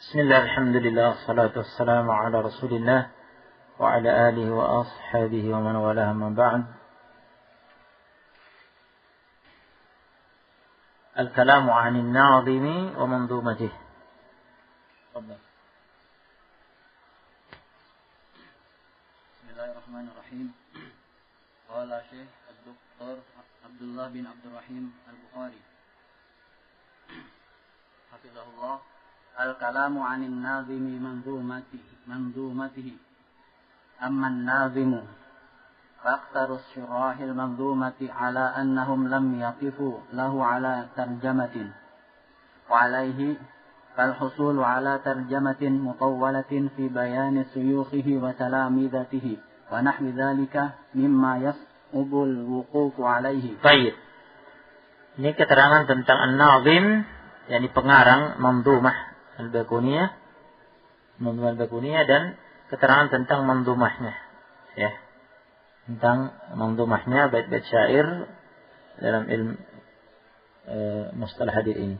Bismillah, alhamdulillah, salatu wassalamu ala rasulillah wa ala alihi wa ashabihi wa man walaha ma ba'd. Al-kalamu 'anil nazimi wa manzumatihi. Bismillahirrahmanirrahim. Qala Syekh Dr. Abdullah bin Abdurrahim Al-Bukhari hafizahullah, al-kalamu 'anil nazimi manzumatihi amma an-nazimu faqtaru syurahil manzumati ala annahum lam yaqifu lahu ala tarjamatin wa alaihi فالحصول على ترجمة مطولة في بيان سيوخه وتلامذته ونحو ذلك مما يصعب الوقوف عليه. Baik. Ini keterangan tentang an-nazim, yakni pengarang manzumah al-Baiquniyah, dan keterangan tentang manzumahnya, ya. Tentang manzumahnya, bait-bait syair dalam ilmu mustalah hadis ini.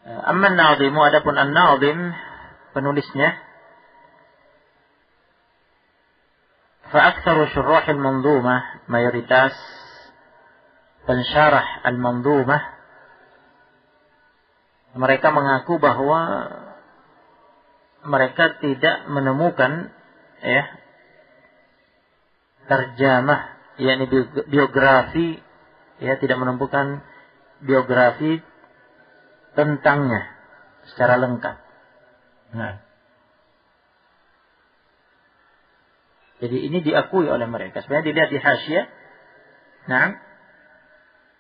Amma an-nazimu, adapun an-nazim penulisnya, fa aktsaru syurahil manzumah, mayoritas pensyarah al-manzumah mereka mengaku bahwa mereka tidak menemukan tarjamah, yakni biografi, tidak menemukan biografi tentangnya secara lengkap. Nah, jadi ini diakui oleh mereka. Sebenarnya dilihat di hasyiah, nah,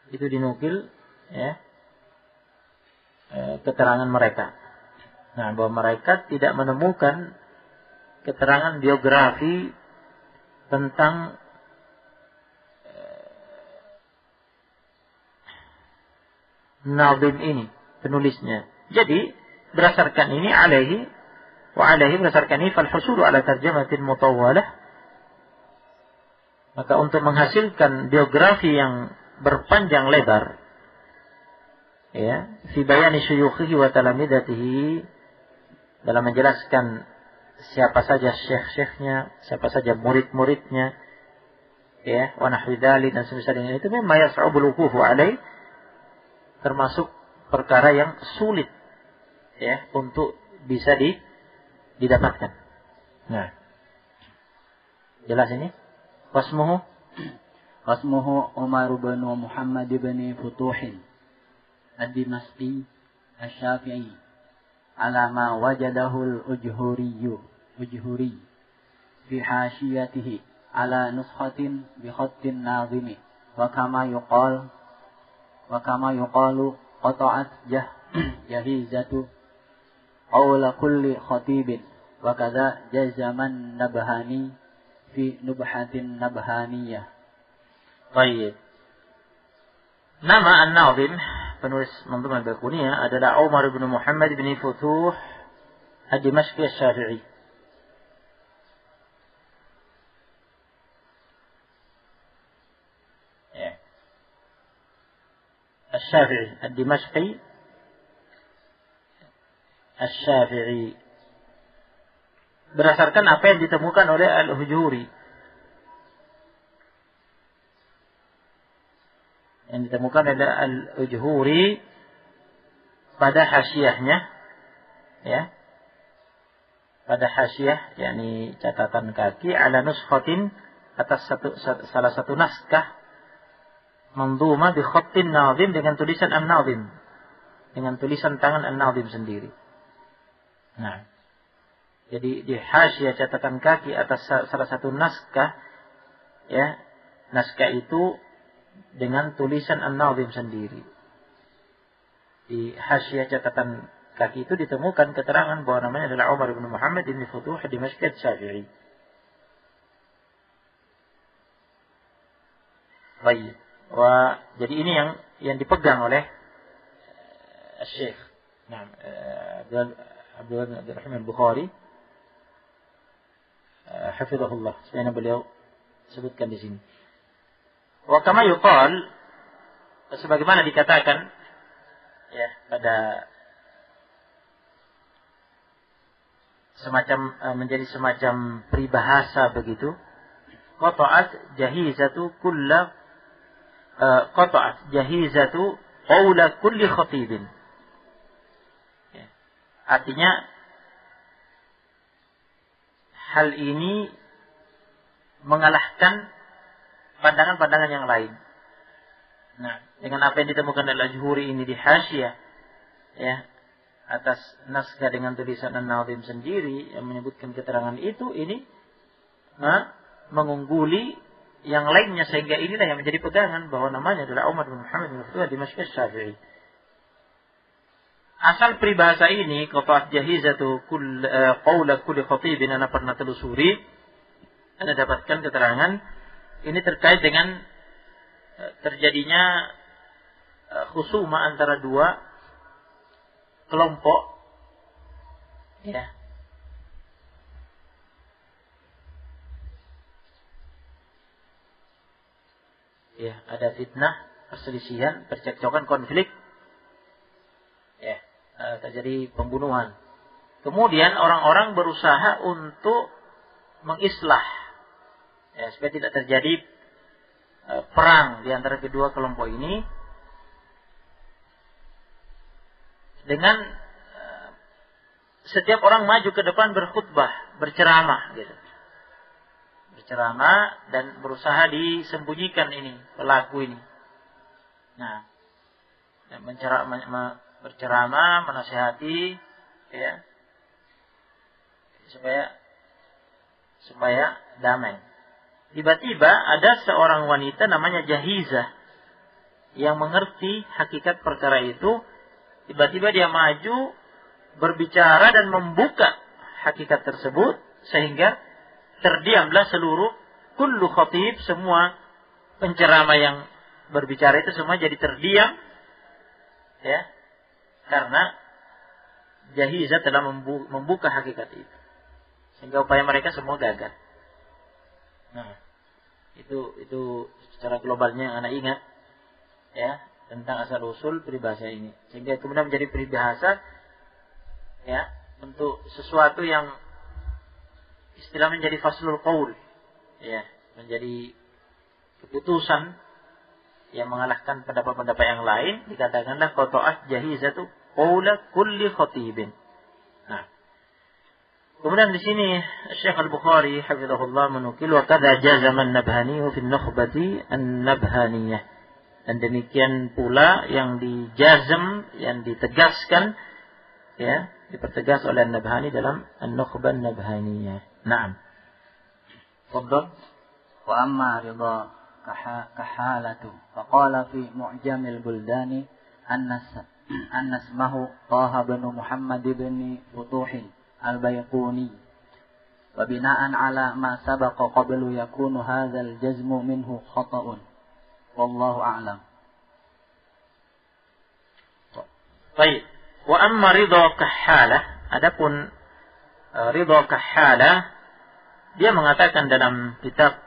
itu dinukil, keterangan mereka. Nah, bahwa mereka tidak menemukan keterangan biografi tentang nazim ini, penulisnya. Jadi berdasarkan ini alaihi berdasarkan ini fal husulu ala tarjamatin mutawwalah, maka untuk menghasilkan biografi yang berpanjang lebar, fi bayani syuyukhihi wa talamidatihi, dalam menjelaskan siapa saja syekh-syekhnya, siapa saja murid-muridnya, wa nahwi dzalik dan semisal dengan itu, memang yas'ubul wuqufu alaihi, termasuk perkara yang sulit untuk bisa didapatkan. Nah, jelas ini. Wasmuhu Umar bin Muhammad bin Futuhin ad-Dimashqi asy-Syafi'i ala ma wajadahu al-Ujhuri fi hasyiyatihi ala nuskhatin bi khattin nazimi wa kama yuqalu qata'at jahizatu qawla kulli khatibin wa kadza jazaman Nabhani fi nubhatin nabhaniyah. Baik. Nama an-nazim, penulis manzumah al-Baiquniyah, adalah Umar bin Muhammad bin Futuh ad-Dimashqi asy-Syafi'i. الشافعي الدمشقي الشافعي, berdasarkan apa yang ditemukan oleh al-Ujhuri, pada hasyiahnya, pada hasyiah, yakni catatan kaki, ala nuskhatin, atas salah satu naskah manzumah bi khattin nazim, dengan tulisan an-nazim, dengan tulisan tangan an-nazim sendiri. Nah, jadi di hasyiah catatan kaki atas salah satu naskah, naskah itu dengan tulisan an-nazim sendiri. Di hasyiah catatan kaki itu ditemukan keterangan bahwa namanya adalah Umar bin Muhammad bin Futuh ad-Dimashqi asy-Syafi'i. Baik. Jadi ini yang dipegang oleh Syekh Abdullah bin Abdurrahim Al-Bukhari hafizahullah, sebagaimana beliau sebutkan di sini. Wa kama yuqal, sebagaimana dikatakan pada menjadi semacam peribahasa begitu. Qata'at jahizatu qawla kulli khatibin. Ya. Artinya hal ini mengalahkan pandangan-pandangan yang lain. Nah, dengan apa yang ditemukan oleh Al-Ajhuri ini di Hasyiyah, ya, atas naskah dengan tulisan An-Nazim sendiri yang menyebutkan keterangan itu, ini mengungguli yang lainnya, sehingga inilah yang menjadi pegangan bahwa namanya adalah Umar bin Muhammad bin Abdullah Dimashqi Syafi'i. Asal peribahasa ini, qata'at jahizatu qawla kulli khatibin, ana pernah telusuri, Anda dapatkan keterangan ini terkait dengan terjadinya khusuma antara dua kelompok, ya. Ya, ada fitnah, perselisihan, percekcokan, konflik, ya, terjadi pembunuhan. Kemudian orang-orang berusaha untuk mengislah, ya, supaya tidak terjadi perang di antara kedua kelompok ini dengan setiap orang maju ke depan berkhutbah, berceramah gitu. Berceramah dan berusaha disembunyikan ini pelaku ini. Nah, berceramah, menasihati, ya, supaya damai. Tiba-tiba ada seorang wanita namanya Jahizah yang mengerti hakikat perkara itu. Tiba-tiba dia maju berbicara dan membuka hakikat tersebut, sehingga terdiamlah seluruh kullu khatib, semua penceramah yang berbicara itu semua jadi terdiam, ya, karena Jahizah telah membuka hakikat itu, sehingga upaya mereka semua gagal. Nah, itu secara globalnya yang anak ingat, ya, tentang asal usul peribahasa ini, sehingga kemudian menjadi peribahasa, ya, untuk sesuatu yang istilah menjadi faslul qaul, ya, menjadi keputusan yang mengalahkan pendapat-pendapat yang lain, dikatakanlah qata'at jahizatu qawla kulli khatibin. Nah, kemudian di sini Syekh Al-Bukhari hafizahullah menukil wa kadza jazama an-Nabhani fi an-nukhbati an-Nabhaniyah, dan demikian pula yang dijazm, yang ditegaskan, ya, dipertegas oleh An-Nabhani dalam An-Nukhbah An-Nabhaniyah. Naam. Fadhal. Wa amma ridha kahalatu faqala fi Mu'jamil Buldani anna ismahu Taha bin Muhammad bin Futuh Al-Bayquni wa bina'an ala ma sabaqa qablu yakunu hadzal jazmu minhu khata'un wallahu a'lam. Baik. Wa amma ridha kahalah, adapun ridha kahalah, dia mengatakan dalam kitab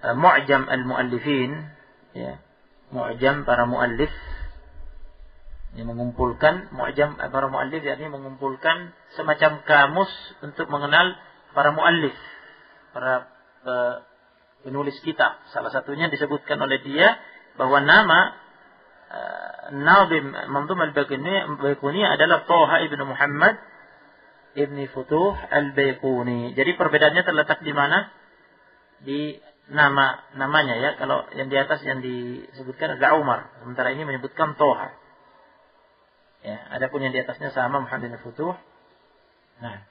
Mu'jam al-Mu'allifin, ya, Mu'jam para muallif, yang mengumpulkan Mu'jam para muallif, yakni mengumpulkan semacam kamus untuk mengenal para muallif, para penulis kitab. Salah satunya disebutkan oleh dia bahwa nama Nazim Manzum al-Bayquni adalah Taha ibn Muhammad ibn Futuh al-Bayquni. Jadi perbedaannya terletak di mana? Di namanya, ya. Kalau yang di atas yang disebutkan adalah Umar, sementara ini menyebutkan Taha. Ya, adapun yang di atasnya sama Muhammad bin Futuh. Nah,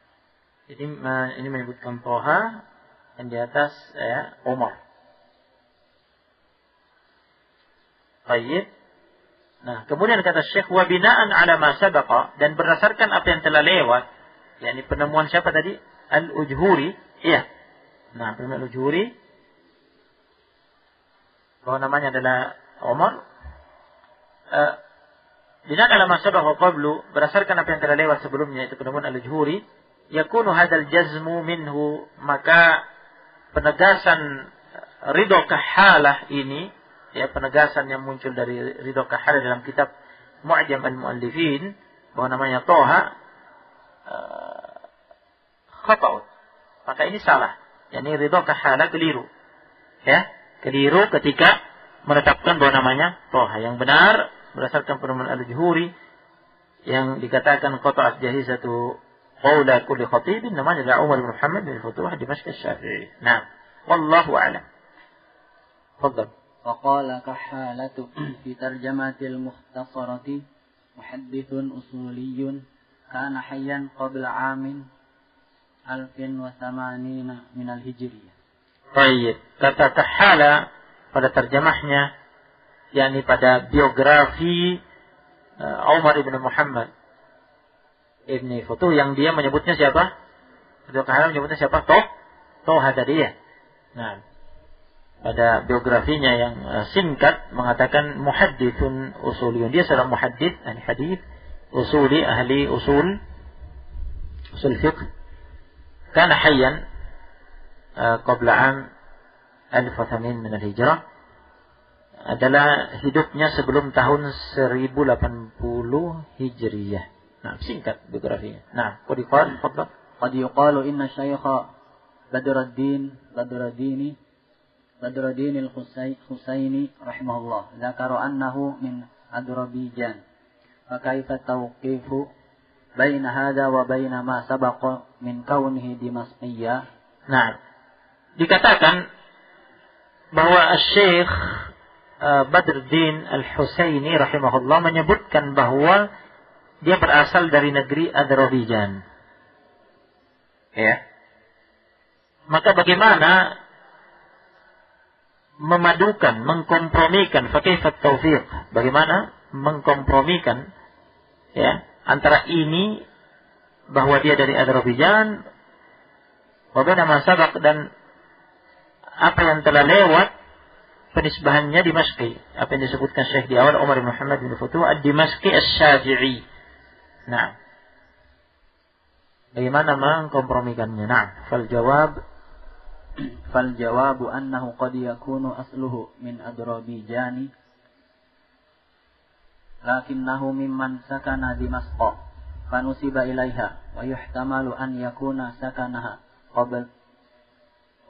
jadi ini menyebutkan Taha, yang di atas, ya, Umar. Baik. Nah, kemudian kata Syekh wa bina'an ala ma sabaqa, dan berdasarkan apa yang telah lewat, yakni penemuan siapa tadi? Al-Ujhuri, iya. Nah, penemuan Al-Ujhuri bahwa namanya adalah Umar. Bina'an ala ma sabaqa qablu, berdasarkan apa yang telah lewat sebelumnya, itu penemuan Al-Ujhuri, yakunu hadzal jazmu minhu, maka penegasan ridho kahalah ini, ya, penegasan yang muncul dari ridho kahalah dalam kitab Mu'jam al-Mu'allifin bahwa namanya Taha khata'un. Maka ini salah. Yani ridha kahala keliru. Ya, keliru ketika menetapkan bahwa namanya Toha. Yang benar berdasarkan penemuan Al-Juhuri yang dikatakan qata'at jahizatu qawla kulli khatibin, namanya adalah Umar bin Muhammad bin Futuh Dimashq Asy-Syafi'i. Nah, wallahu a'lam. Tafadhal. وقال كحالة في ترجمة المختصرة محدث أصولي كان حيا قبل عام 1080 من الهجرية. Baik, kata kahala pada terjemahnya, yakni pada biografi Umar ibn Muhammad ibn Futuh, yang dia menyebutnya siapa? Kahala menyebutnya siapa? Toha tadi ya. Nah, pada biografinya yang singkat mengatakan muhadditsun usuliyun. Dia seorang muhaddits, ahli hadis, usuli, ahli usul fiqh. Kana hayyan qabla am 1080 min al-hijrah. Adalah hidupnya sebelum tahun 1080 Hijriyah. Nah, singkat biografinya. Nah, qad yuqalu inna syaikha Badruddin al-Husaini rahimahullah dzakara annahu min Adrabijan. Fa kaifa tawqifu baina hadha wa baina ma sabaqa min kaunihi Dimashqiyya? Nah, dikatakan bahwa Syekh Badruddin al-Husaini rahimahullah menyebutkan bahwa dia berasal dari negeri Adrabijan. Ya. Maka bagaimana memadukan, mengkompromikan, fakifat taufiq, bagaimana mengkompromikan ya antara ini bahwa dia dari Azerbaijan, wabana masabak, dan apa yang telah lewat penisbahannya Dimashqi, apa yang disebutkan Syekh di awal, Umar bin Muhammad bin Futuh ad-Dimashqi Asy-Syafi'i. Nah, bagaimana mengkompromikannya? Nah, فالجواب أنه قد يكون أصله من أذربيجان لكنه ممن سكن دمشق فنسب إليها ويحتمل أن يكون سكنها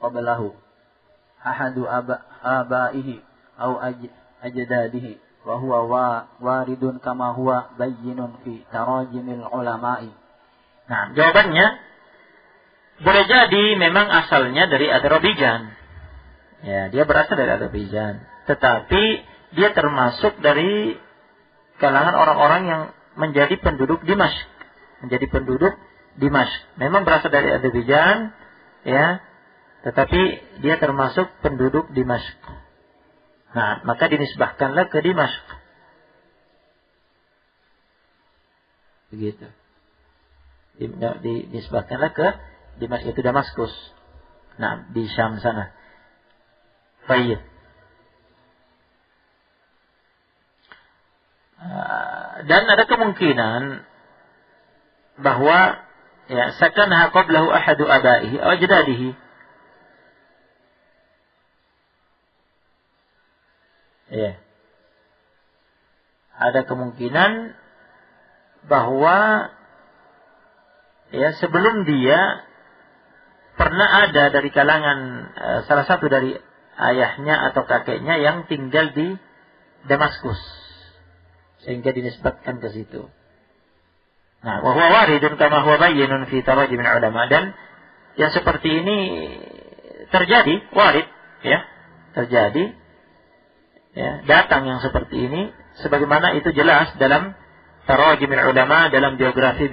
قبله أحد آبائه أو أجداده وهو وارد كما هو بين في تراجم العلماء. Nah, jawabannya boleh jadi memang asalnya dari Azerbaijan. Ya, dia berasal dari Azerbaijan. Tetapi dia termasuk dari kalangan orang-orang yang menjadi penduduk Dimashq. Memang berasal dari Azerbaijan, ya. Tetapi dia termasuk penduduk Dimashq. Nah, maka dinisbahkanlah ke Dimashq. Begitu. Dinisbahkanlah ke Dimashq, itu Damaskus. Nah, di Syam sana. Baik. Dan ada kemungkinan bahwa ya sakanaha qablahu ahadu abaihi aw ajdadihi. Ya. Ada kemungkinan bahwa ya sebelum dia pernah ada dari kalangan salah satu dari ayahnya atau kakeknya yang tinggal di Damaskus, sehingga dinisbatkan ke situ. Nah, wa huwa waridun kama huwa bayyinun fi tarajim ulama, dan yang seperti ini terjadi, warid, ya, terjadi, ya, datang yang seperti ini sebagaimana itu jelas dalam tarajim ulama, dalam biografi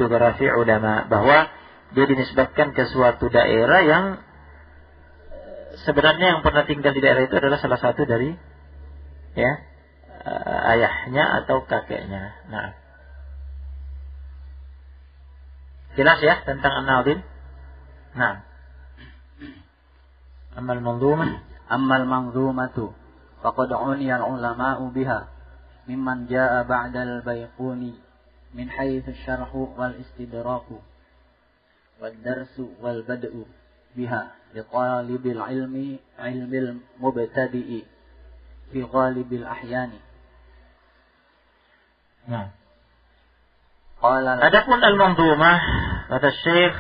ulama, bahwa dia dinisbatkan ke suatu daerah yang sebenarnya yang pernah tinggal di daerah itu adalah salah satu dari ya ayahnya atau kakeknya. Nah, jelas ya tentang an-nadhim. Nah, amal manzumatu faqad uniya al-ulama'u biha mimman jaa ba'da al-Bayquni min haythu asy-syarh wal istidrak والدرس والبدء بها لطالب العلم علم المبتدئ في غالب الأحيان. Nah. Adapun al-manzumah kata Syekh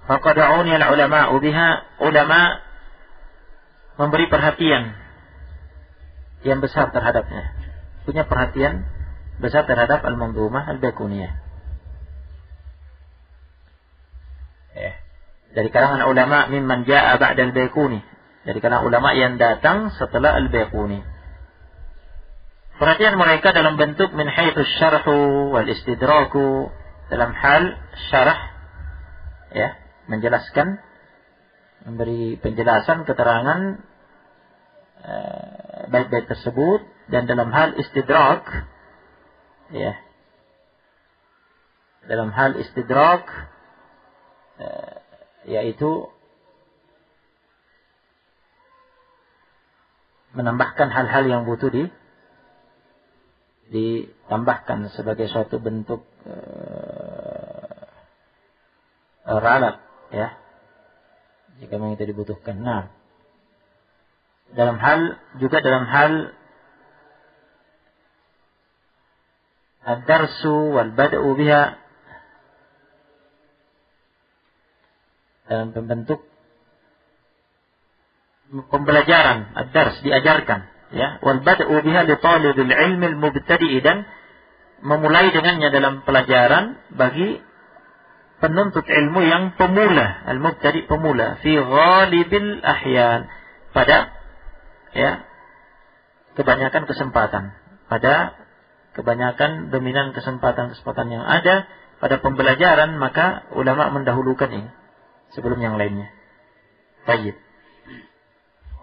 Faqada'uni al-ulama'u biha, ulama memberi perhatian yang besar terhadapnya. Punya perhatian besar terhadap al-Manzumah al-Baiquniyah. Dari kalangan ulama mimman ja'a ba'da al-Baiquni. Dari kalangan ulama yang datang setelah al-Baiquni. Perhatian mereka dalam bentuk min haitsu syarhu wal istidraku, dalam hal syarah, ya, menjelaskan, memberi penjelasan, keterangan bait-bait tersebut, dan dalam hal istidrak, ya, dalam hal istidrak, yaitu menambahkan hal-hal yang butuh ditambahkan sebagai suatu bentuk ralat, ya, jika memang itu dibutuhkan. Nah, dalam hal ad-darsu wal bad'u biha, dalam bentuk pembelajaran, ad-dars, diajarkan, ya, wal bad'u biha li talibil ilmi al-mubtadi', dan memulai dengannya dalam pelajaran bagi penuntut ilmu yang pemula, al-mubtadi', pemula, fi ghalibil ahyan, pada, ya, kebanyakan kesempatan, pada kebanyakan dominan kesempatan-kesempatan yang ada pada pembelajaran, maka ulama mendahulukan ini sebelum yang lainnya. Baik.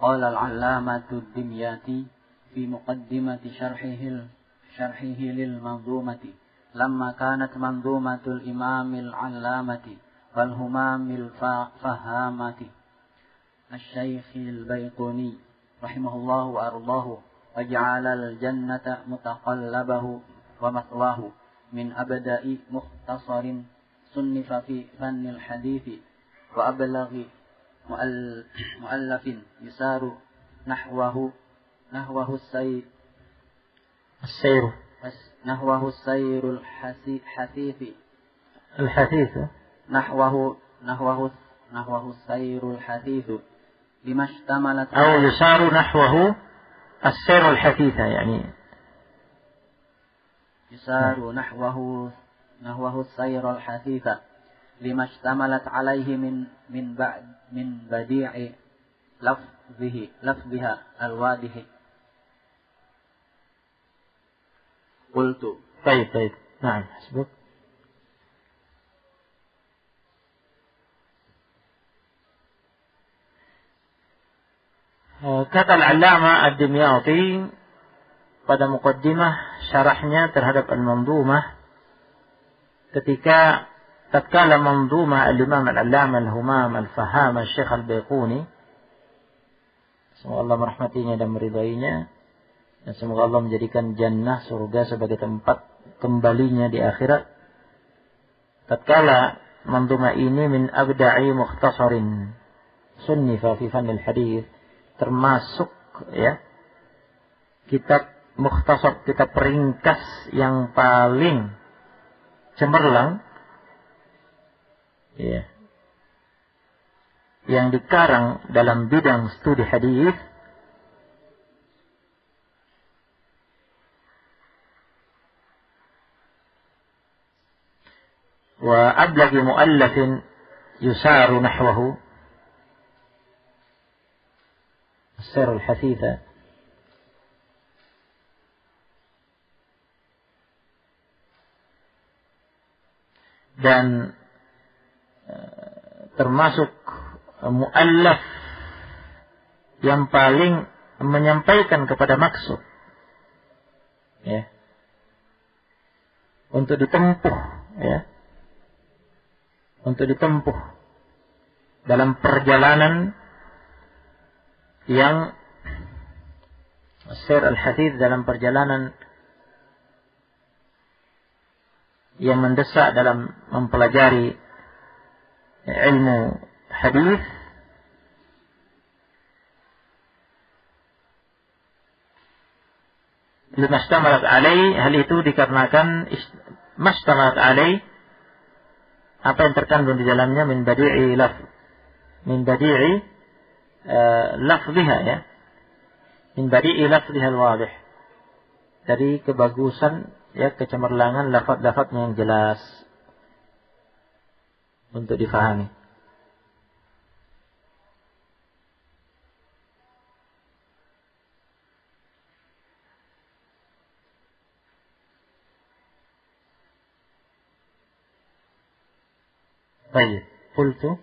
Qala al-'allamatu ad-Dimyati fi muqaddimati syarhihi lil manzumati, lamma kanat manzumatul imamil 'allamati wal humamil fahamati asy-syaikhil Baiquni rahimahullahu wa ardahu waj'ala al-jannata mutaqallabahu wa mathwahu min abda'i mukhtasarin sunnifa fi fannil hadithi wa ablaghi mu'allafin yusaru nahwahu sayrul hasithi nahwahu sayrul hasithu limashtamalat أو يسار نحوه السير الحثيثة، يعني يسار نحوه السير الحثيثة لما اشتملت عليه من بديع لفظها الواضح. قلت طيب نعم حسبك. Kata Al-Allama Ad-Dimyati pada muqaddimah syarahnya terhadap Al-Manzumah, ketika tatkala Manzumah Al-Imam Al-Allama Al-Humam Al-Faham Al-Syekh Al-Baiquni, semoga Allah merahmatinya dan meridainya, dan semoga Allah menjadikan jannah, surga, sebagai tempat kembalinya di akhirat. Tatkala Manzumah ini min abda'i mukhtasarin sunnifa fi fannil hadith, termasuk, ya, kitab mukhtasar, kitab ringkas yang paling cemerlang, ya, yang dikarang dalam bidang studi hadis, wa ablaghi mu'allafin yusaru nahwahu السير الحثيثة، dan termasuk muallaf yang paling menyampaikan kepada maksud, ya, untuk ditempuh, ya, untuk ditempuh dalam perjalanan yang As-Sir Al-Hadith, dalam perjalanan yang mendesak dalam mempelajari ilmu hadis, limastamalat alaih, hal itu dikarenakan mastamalat alaih, apa yang terkandung di dalamnya min badi'i lafziha ya. Min badi'i lafziha al-wadih. Dari kebagusan ya kecemerlangan lafaz-lafaznya yang jelas untuk difahami. Baik, qultu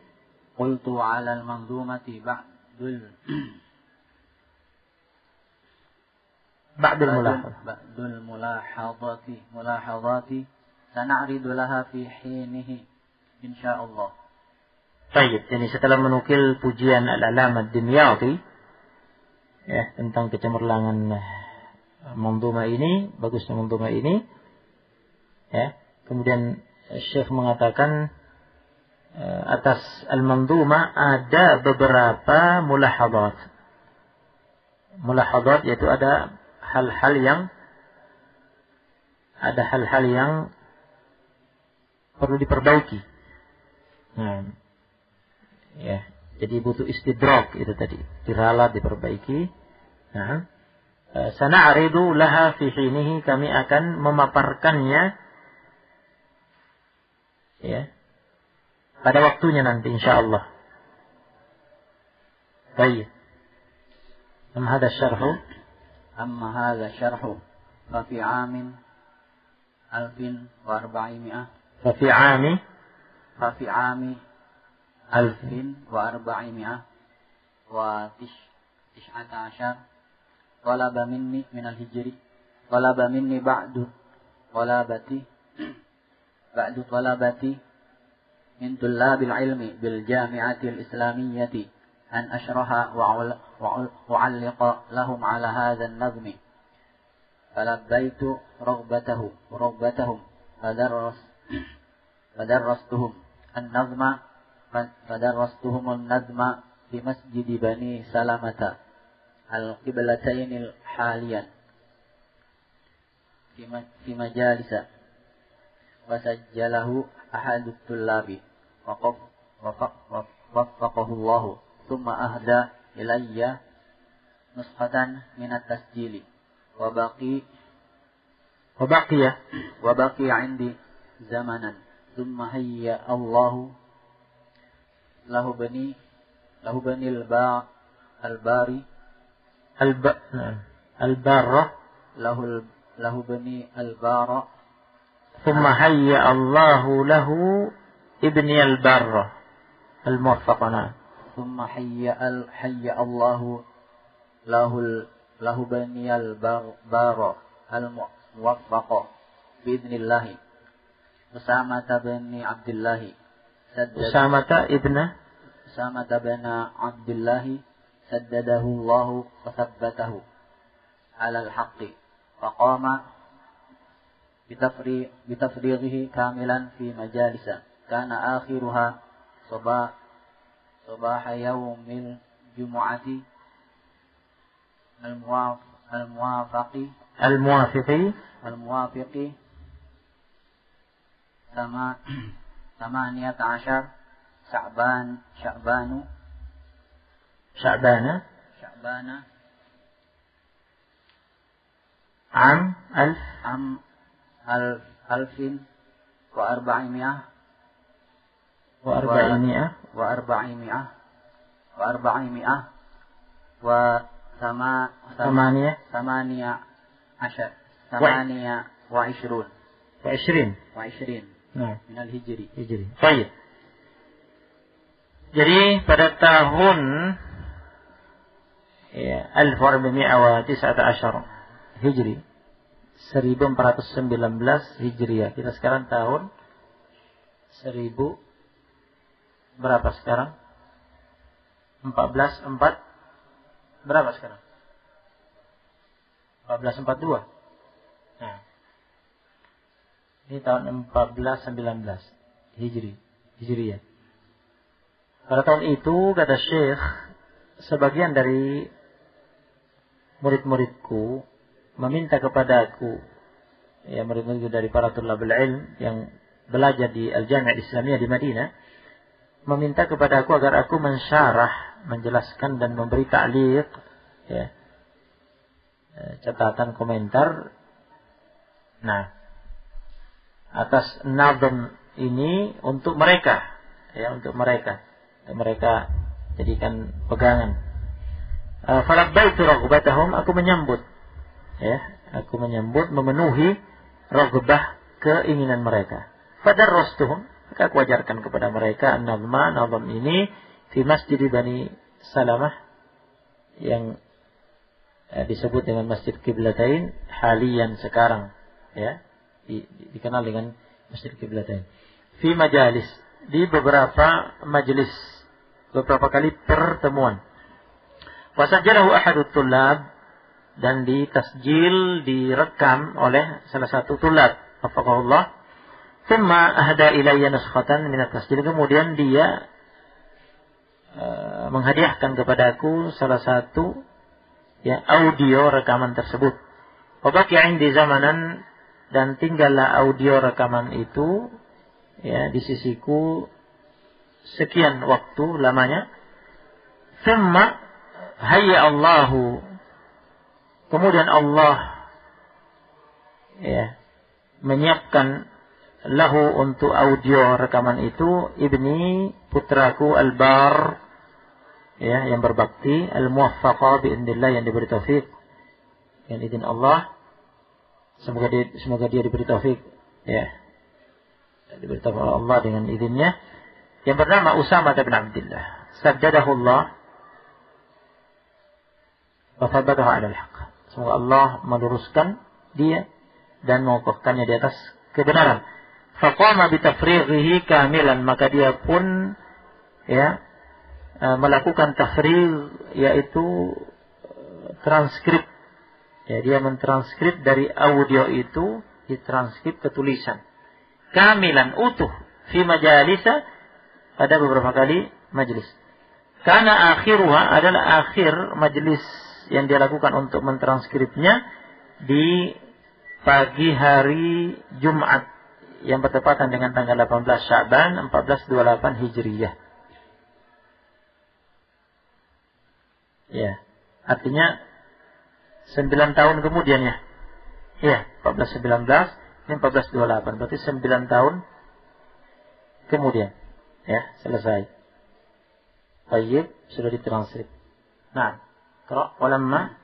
'ala al-manzumati ba'dul mulahadati sana'ridu laha fi hinihi insyaallah. Baik, jadi setelah menukil pujian Al-Alamah Dimyati ya tentang kecemerlangan manzumah ini, bagusnya manzumah ini ya, kemudian Syekh mengatakan atas al-manzumah ada beberapa mulahadat. Mulahadat yaitu ada hal-hal yang perlu diperbaiki. Nah, ya, jadi butuh istidrak itu tadi, diralat, diperbaiki. Nah, sana'ridu laha fi hinihi, kami akan memaparkannya ya pada waktunya nanti insyaallah. Baik. Amma hadha syarhu fa fi 'amin 1400 fa fi 'ami 1400 wa 19 talaba minni min al-hijri talaba minni ba'du talabati min tullabil ilmi bil jami'atil islamiyyati an ashraha wa u'alliqa lahum ala hadha an-nazmi falabaitu ragbatahum fadarrastuhum an-nazma fi masjid Bani Salamata al-qiblatayn al-haliyan fi majalisa wa sajjalahu ahadut tullabi وفقه الله ثم أهدى إلي نسخة من التسجيل وبقي عندي زمنا ثم هيأ الله له بني البارة ثم هيأ الله له ابني البارة الموفقنا ثم هيأ الله له بني البارة الموفق بإذن الله أسامة بن عبد الله أسامة بن عبد الله سدده الله وثبته على الحق فقام بتفريغه كاملا في مجالس كان آخرها صباح يوم الجمعة الموافق 18 شعبان عام 1400 من الهجري. Baik. Jadi pada tahun 1419 Hijri, 1419 Hijriah. Kita sekarang tahun 1000 berapa sekarang? 1404 berapa sekarang? 1442. Nah. Ini tahun 1419 Hijriah. Pada tahun itu kata Syekh, sebagian dari murid-muridku meminta kepadaku, ya murid-muridku dari para tulabul ilm yang belajar di Al-Jami' Islamiyah di Madinah, meminta kepada aku agar aku mensyarah, menjelaskan dan memberi ta'liq, ya, catatan komentar, nah, atas nazm ini untuk mereka, ya, untuk mereka jadikan pegangan. Falabbaitu raghbatahum, aku menyambut, ya, memenuhi raghbah, keinginan mereka. Fadarrastuhum, maka aku ajarkan kepada mereka nazm ini di Masjid Bani Salamah yang disebut dengan Masjid Qiblatain halian sekarang, ya, dikenal dengan Masjid Qiblatain. Fi majalis, di beberapa majelis, beberapa kali pertemuan. Wasajjalahu ahadut tullab, dan ditasjil, direkam oleh salah satu tullab, wafaqahullah. Thumma ahda ilayya nuskhatan min at-tasjil, kemudian dia menghadiahkan kepadaku salah satu, ya, audio rekaman tersebut. Wa baqiya indi zamanan, dan tinggallah audio rekaman itu, ya, di sisiku sekian waktu lamanya. Thumma hayya Allahu, kemudian Allah, ya, menyiapkan lahu, untuk audio rekaman itu, ibni, putraku, al-bar, ya, yang berbakti, al-muwaffaqa bi'idznillah, yang diberi taufik dengan izin Allah. Semoga dia diberi taufik, ya, diberi taufik oleh Allah dengan izinnya, yang bernama Usamah bin Abdillah. Saddadahu Allah wa thabbatahu 'ala al-haq. Semoga Allah meluruskan dia dan mengokohkannya di atas kebenaran. Faqama bitafrighihi kamilan, maka dia pun, ya, melakukan tafrigh, yaitu transkrip, ya, dia mentranskrip dari audio itu, ditranskrip ke tulisan kamilan, utuh, fi majalisa, pada beberapa kali majelis. Karena akhiruha, adalah akhir majelis yang dia lakukan untuk mentranskripnya di pagi hari Jumat yang bertepatan dengan tanggal 18 Sya'ban 1428 Hijriyah. Ya, artinya 9 tahun kemudian, ya. Ya, 1419 ini 1428, berarti 9 tahun kemudian, ya, selesai. Baik, sudah ditranskrip. Nah, qra' walamma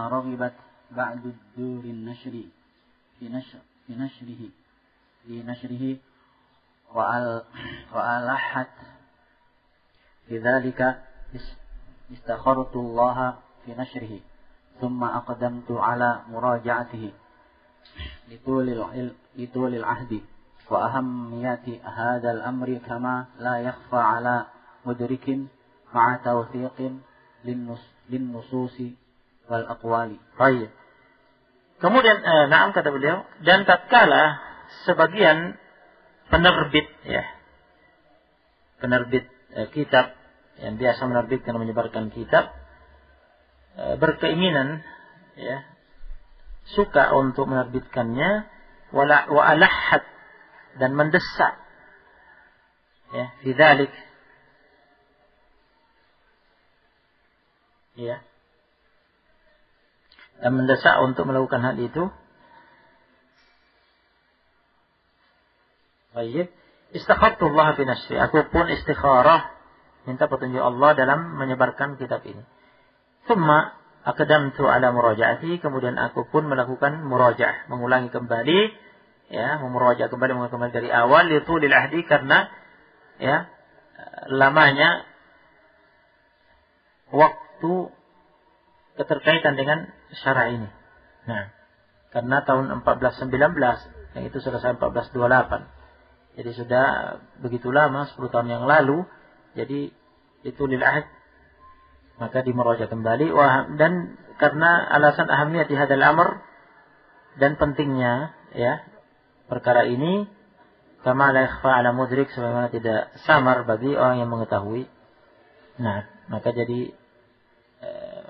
raghibat ba'du durin nashri fi nashrihi wa alahat bidzalika istakhartu Allah fi nashrihi thumma aqdamtu ala muraja'atihi litulil ahdi wa ahammiyati hadzal amri kama la yakhfa ala mudrikin ma'a tawthiqin lin nususi wal aqwali. Baik. Kemudian na'am, kata beliau, dan tatkala sebagian penerbit, ya, penerbit kitab yang biasa menerbitkan dan menyebarkan kitab, berkeinginan, ya, suka untuk menerbitkannya, wa alahat, dan mendesak, ya, fi dzalik, ya, dan mendesak untuk melakukan hal itu. Baik, istakhartullah fi nashri, aku pun istikharah, minta petunjuk Allah dalam menyebarkan kitab ini. Tsumma aqdamtu ala muraja'ati, kemudian aku pun melakukan muraja'ah, mengulangi kembali, ya, mengulangi kembali dari awal, itu lil ahdi, karena, ya, lamanya waktu keterkaitan dengan syara ini. Nah, karena tahun 1419, yang itu selesai 1428. Jadi sudah begitu lama, 10 tahun yang lalu. Jadi itu lil ahd, maka dimuraja kembali. Dan karena alasan ahamiyati hadal amr, dan pentingnya, ya, perkara ini, kama la yakhfa ala mudrik, sebagaimana tidak samar bagi orang yang mengetahui. Nah, maka jadi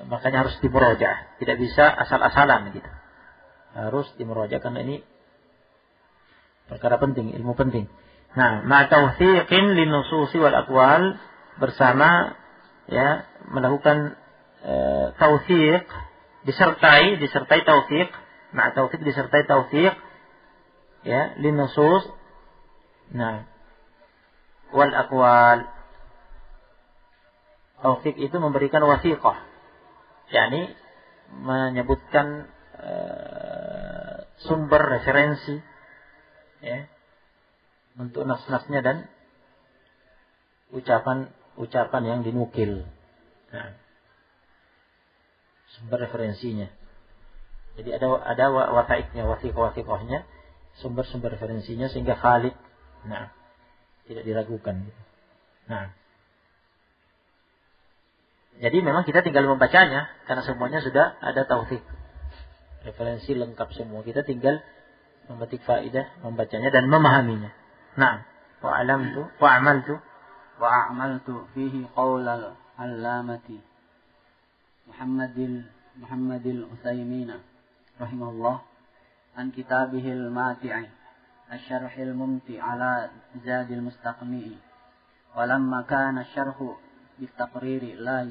makanya harus dimuraja, tidak bisa asal-asalan gitu. Harus dimuraja, karena ini Perkara penting, ilmu penting. Nah, ma tawthiqin linususi wal aqwal, bersama ya melakukan tawthiq, disertai tawthiq, ma tawthiq disertai tawthiq ya linusus, nah wal aqwal. Tawthiq itu memberikan wasiqah, yakni menyebutkan sumber referensi ya untuk nas-nasnya dan ucapan yang dinukil. Nah, sumber referensinya. Jadi ada wasaiknya, wasiqah-wasiqahnya, sumber-sumber referensinya sehingga valid. Nah, tidak diragukan. Nah, jadi memang kita tinggal membacanya karena semuanya sudah ada tawthiq. Referensi lengkap semua. Kita tinggal memetik faedah, membacanya dan memahaminya. Nah, وأعملت فيه قول العلامة محمد العثيمين رحمه الله عن كتابه الماتع الشرح الممتع على زاد المستقنع ولما كان الشرح بالتقرير لا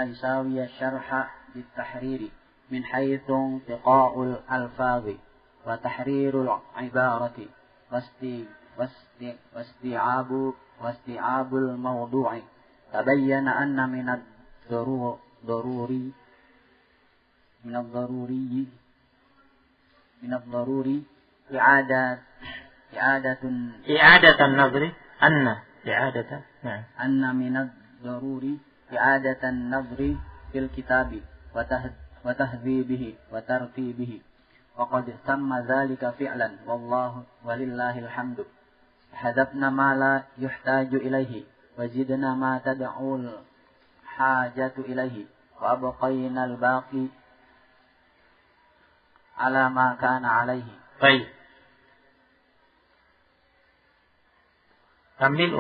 يساوي الشرح بالتحرير من حيث انتقاء الألفاظ وتحرير العبارة واستيعاب الموضوع تبين أن من الضروري إعادة النظر أن من الضروري إعادة النظر في الكتاب وتهذيبه وترتيبه وقد تم ذلك فعلا ولله الحمد. حذفنا ما لا يحتاج إليه وزدنا ما تدعو الحاجة إليه وأبقينا الباقي على ما كان عليه. طيب كمل.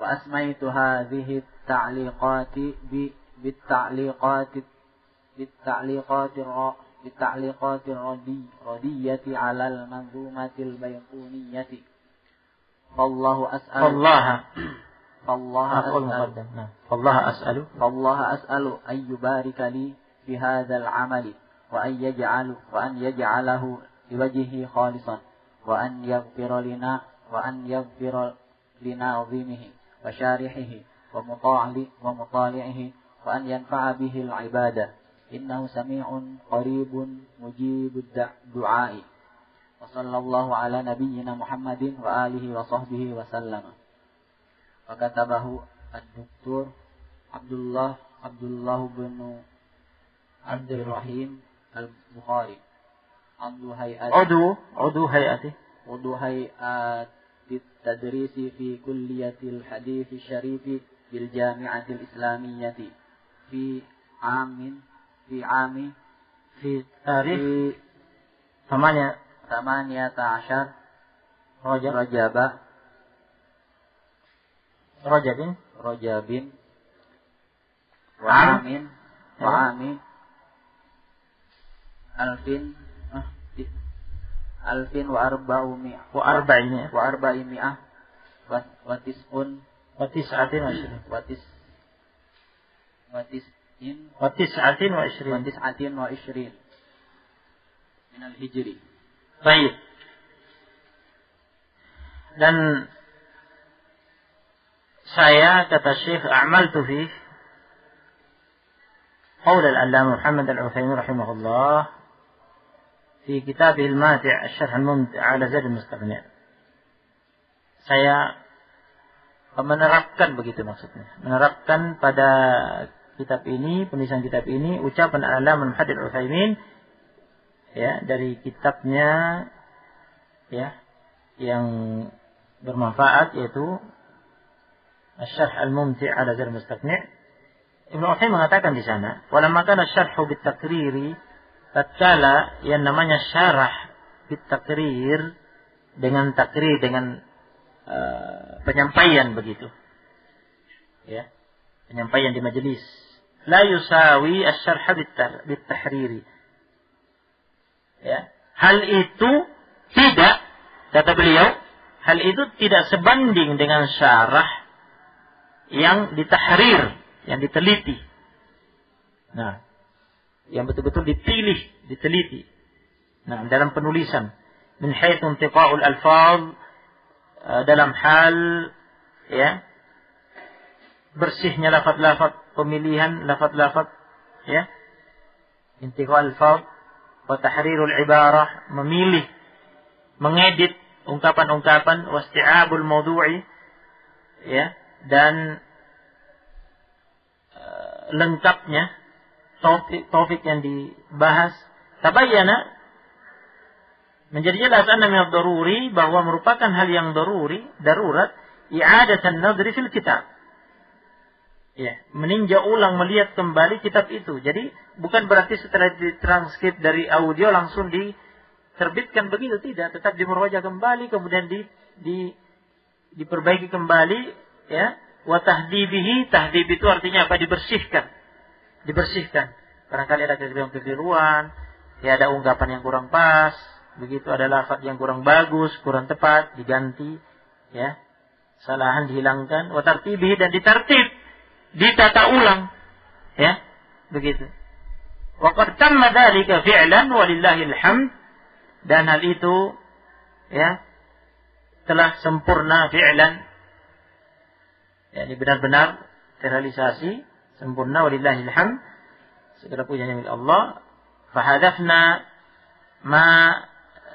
وأسميت هذه التعليقات بالتعليقات الردية على المنظومة البيقونية. فالله أسأل أن يبارك لي في هذا العمل وأن يجعله لوجهه خالصا وأن يغفر لناظمه وشارحه ومطالعه وأن ينفع به العبادة إنه سميع قريب مجيب الدعاء. وصلى الله على نبينا محمد وآله وصحبه وسلم. وكتبه الدكتور عبد الله بن عبد الرحيم البخاري عضو هيئة التدريس في كلية الحديث الشريف بالجامعة الإسلامية في تاريخ 18 رجب وعام 1429 من الهجري. Baik. Dan saya, kata Syekh, a'maltu fi qaul al-Allamah Muhammad al-Utsaimin rahimahullah fi kitabih al-Mati' asy-Syarh al-Mumti' 'ala Zad al-Mustaqni'. Saya menerapkan, begitu maksudnya, menerapkan pada kitab ini, penulisan kitab ini, ucapan al-Allamah Muhammad al-Utsaimin ya, dari kitabnya ya yang bermanfaat, yaitu Asy-Syarh al-Mumti' 'ala Zad al-Mustaqni'. Ibnu Utsaimin mengatakan di sana, walamma kana asy-syarhu bit-taqriri, tatkala yang namanya syarah bit-taqrir, dengan takrir, dengan penyampaian begitu ya, penyampaian di majelis, la yusawi asy-syarh bit-tahriri ya, hal itu tidak, kata beliau, hal itu tidak sebanding dengan syarah yang ditahrir, yang diteliti. Nah, yang betul-betul dipilih, diteliti. Nah, dalam penulisan, min haitsu intiqa'ul alfaz, dalam hal ya bersihnya lafaz-lafaz, pemilihan lafaz-lafaz, ya, intiqa'ul alfaz wa tahrirul ibarah, memilih, mengedit ungkapan-ungkapan, wasti'abul mawdu'i, ya, dan lengkapnya topik yang dibahas. Tabayyana, menjadi jelas anna min ad-daruri, bahwa merupakan hal yang darurat, i'adatan nadri fil kitab. Ya, meninjau ulang, melihat kembali kitab itu. Jadi bukan berarti setelah ditranskrip dari audio langsung diterbitkan begitu, tidak, tetap dimurwajah kembali, kemudian diperbaiki kembali, ya. Wa tahdibihi, tahdib itu artinya apa? Dibersihkan. Barangkali ada kekeliruan, ya, ada ungkapan yang kurang pas, begitu, ada lafaz yang kurang bagus, kurang tepat, diganti, ya. Kesalahan dihilangkan, wa tartibihi, dan ditartib, ditata ulang, ya, begitu. Wa qad tamma dzalika fi'lan walillahil hamd, dan hal itu, ya, telah sempurna fi'lan, ya, ini benar-benar terrealisasi sempurna, walillahil hamd, segala pujian milik Allah. Fahadafna ma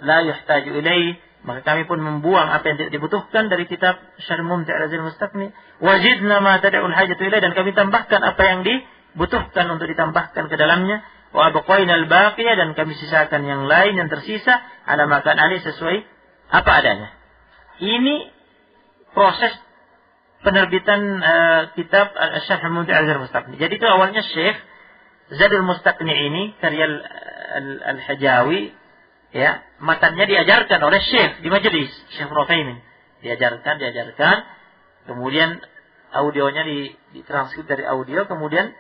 la yuhtaju ilaih, maka kami pun membuang apa yang tidak dibutuhkan dari kitab Syarh Mumti' al-Azhar Mustaqni. Wajidna ma tad'ul hajatu ilaih, dan kami tambahkan apa yang dibutuhkan untuk ditambahkan ke dalamnya. Wa abqaina al-baqiyah, dan kami sisakan yang lain yang tersisa, ala makan ali, sesuai apa adanya. Ini proses penerbitan kitab Syarh Mumti' al-Azhar Mustaqni. Jadi itu awalnya Syekh Zadul Mustaqni ini, karya Al-Hajawi, ya, matanya diajarkan oleh Syekh di majelis, Syekh Rufaimin. Diajarkan, kemudian audionya ditranskrip dari audio, kemudian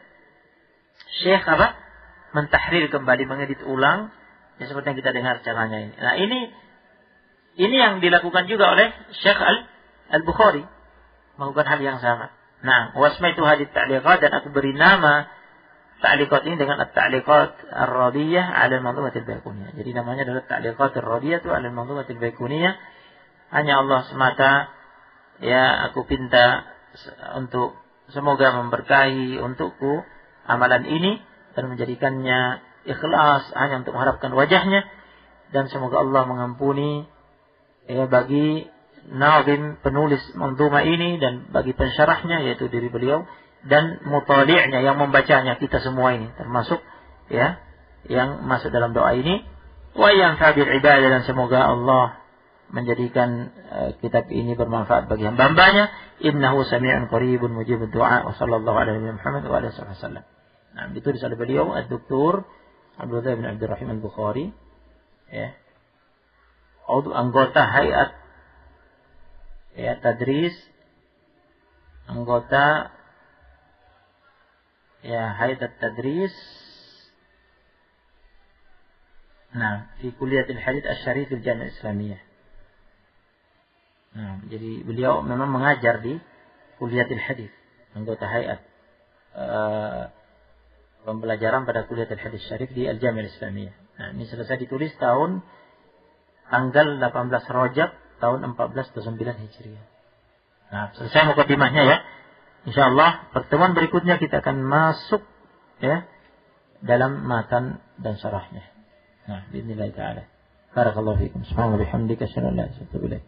Syekh apa? Mentahrir kembali, mengedit ulang, ya, seperti yang kita dengar caranya ini. Nah, ini yang dilakukan juga oleh Syekh Al-Bukhari, melakukan hal yang sama. Nah, wasmaitu hadits ta'liqat, dan aku beri nama ta'liqat ini dengan at-ta'liqat ar-radiyah 'ala al-manzumatil baiquniyah. Jadi namanya adalah ta'liqat ar-radiyah 'ala al-manzumatil baiquniyah. Hanya Allah semata, ya, aku pinta untuk semoga memberkahi untukku amalan ini dan menjadikannya ikhlas hanya untuk mengharapkan wajahnya, dan semoga Allah mengampuni, ya, bagi nazim, penulis manzuma ini, dan bagi pensyarahnya, yaitu diri beliau, dan mutali'nya, yang membacanya, kita semua ini termasuk, ya, yang masuk dalam doa ini. Wa yanfa' bil ibadah, dan semoga Allah menjadikan kitab ini bermanfaat bagi hamba-hambanya. Innahu sami'un qaribun mujibud du'a. Wa sallallahu alaihi Muhammad wa alihi wasallam. Nah, ditulis oleh beliau Ad-Doktor Abdullah bin Abdurrahim Al-Bukhari, ya, anggota hayat, ya, tadris, anggota, ya, hayat tadris, nah, di Kuliatul Hadits Asy-Syarif Al-Jami'ah Islamiyah. Nah, jadi beliau memang mengajar di Kuliatul Hadits, anggota hayat pembelajaran pada Kuliatul Hadits Syarif di Al-Jami'ah Islamiyah. Nah, ini selesai ditulis tanggal 18 Rajab tahun 1429 Hijriah. Nah, selesai mukadimahnya, ya. Insyaallah pertemuan berikutnya kita akan masuk, ya, dalam matan dan syarahnya. Nah, bismillah taala. Barakallahu fiikum. Subhanallah bihamdika asyhadu an la ilaha illa anta astaghfiruka wa atubu ilaik.